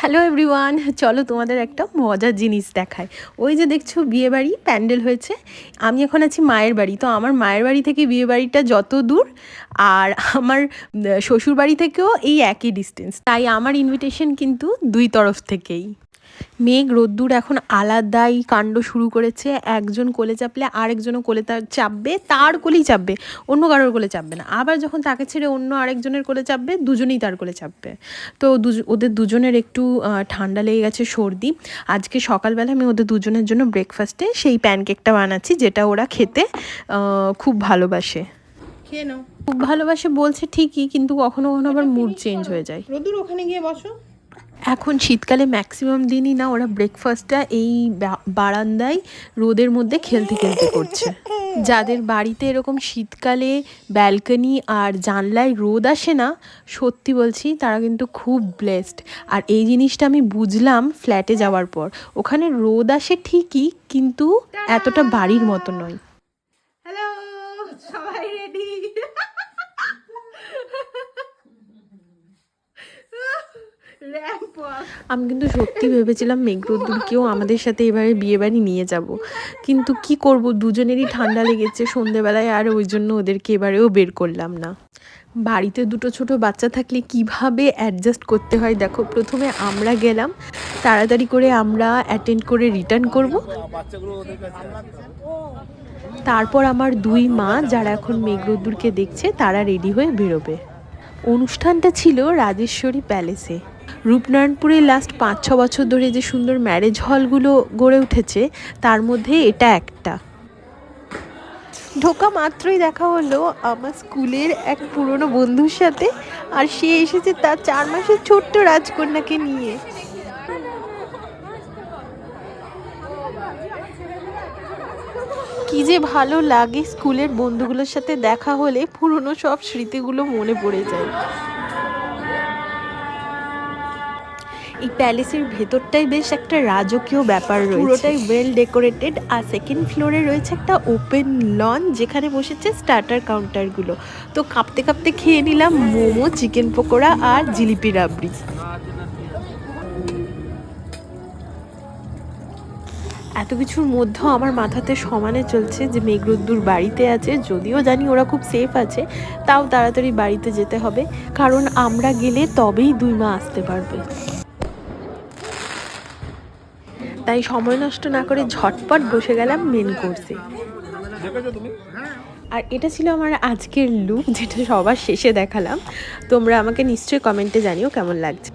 Hello everyone, চলো তোমাদের একটা মজার জিনিস দেখায়। ওই যে দেখছো বিয়েবাড়ি প্যান্ডেল হয়েছে, আমি এখন আছি মায়ের বাড়ি। তো আমার মায়ের বাড়ি থেকে বিয়েবাড়িটা যত দূর, আর আমার শ্বশুর বাড়ি থেকেও এই একই ডিস্টেন্স, তাই আমার ইনভিটেশন কিন্তু দুই তরফ থেকেই। মেঘ রোদ্দুর এখন আলাদাই কাণ্ড শুরু করেছে। একজন কোলে চাপলে আরেকজনও কোলে চাপবে, তার কোলেই চাপবে, অন্য কারোর কোলে চাপবে না। আবার যখন তাকে ছেড়ে অন্য আরেকজনের কোলে চাপবে, দুজনেই তার কোলে চাপবে। তো ওদের দুজনের একটু ঠান্ডা লেগে গেছে, সর্দি। আজকে সকালবেলা আমি ওদের দুজনের জন্য ব্রেকফাস্টে সেই প্যানকেকটা বানাচ্ছি, যেটা ওরা খেতে খুব ভালোবাসে। খেয়ে নাও। খুব ভালোবাসে বলছে ঠিকই, কিন্তু কখনো কখনো আবার মুড চেঞ্জ হয়ে যায়। রোদুর ওখানে গিয়ে বসো। এখন শীতকালে ম্যাক্সিমাম দিনই না ওরা ব্রেকফাস্টটা এই বারান্দায় রোদের মধ্যে খেলতে খেলতে করছে। যাদের বাড়িতে এরকম শীতকালে ব্যালকনি আর জানলায় রোদ আসে না, সত্যি বলছি তারা কিন্তু খুব ব্লেসড। আর এই জিনিসটা আমি বুঝলাম ফ্ল্যাটে যাওয়ার পর। ওখানে রোদ আসে ঠিকই, কিন্তু এতটা বাড়ির মতো নয়। হ্যালো, সবাই রেডি? আমি কিন্তু সত্যি ভেবেছিলাম মেঘরোদ্দুরকেও আমাদের সাথে এবারে বিয়েবাড়ি নিয়ে যাব, কিন্তু কি করব, দুজনেরই ঠান্ডা লেগেছে সন্ধেবেলায়, আর ওই জন্য ওদেরকে এবারেও বের করলাম না। বাড়িতে দুটো ছোট বাচ্চা থাকলে কিভাবে অ্যাডজাস্ট করতে হয় দেখো। প্রথমে আমরা গেলাম, তাড়াতাড়ি করে আমরা অ্যাটেন্ড করে রিটার্ন করব। তারপর আমার দুই মা, যারা এখন মেঘরোদ্দুরকে দেখছে, তারা রেডি হয়ে বেরোবে। অনুষ্ঠানটা ছিল রাজেশ্বরী প্যালেসে। রূপনারায়ণপুরে লাস্ট 5-6 বছর ধরে যে সুন্দর ম্যারেজ হলগুলো গড়ে উঠেছে, তার মধ্যে এটা একটা। ঢোকা মাত্রই দেখা হলো আমার স্কুলের এক পুরনো বন্ধুর সাথে, আর সে এসেছে তার 4 মাসের ছোট্ট রাজকন্যাকে নিয়ে। কি যে ভালো লাগে, স্কুলের বন্ধুগুলোর সাথে দেখা হলে পুরনো সব স্মৃতিগুলো মনে পড়ে যায়। এই প্যালেসের ভেতরটাই বেশ একটা রাজকীয় ব্যাপার রয়েছে, পুরোটাই ওয়েল ডেকোরেটেড। আর সেকেন্ড ফ্লোরে রয়েছে একটা ওপেন লন, যেখানে বসেছে স্টার্টার কাউন্টারগুলো। তো কাঁপতে কাঁপতে খেয়ে নিলাম মোমো, চিকেন পকোড়া আর জিলিপি রাবড়ি। এত কিছুর মধ্যেও আমার মাথাতে সমানে চলছে যে মেঘরোদ্দুর বাড়িতে আছে। যদিও জানি ওরা খুব সেফ আছে, তাও তাড়াতাড়ি বাড়িতে যেতে হবে, কারণ আমরা গেলে তবেই 2 মা আসতে পারবে। তাই সময় নষ্ট না করে ঝটপট বসে গেলাম মেন কোর্সে। আর এটা ছিল আমার আজকের লুক, যেটা সবার শেষে দেখালাম। তোমরা আমাকে নিশ্চয়ই কমেন্টে জানিও কেমন লাগছে।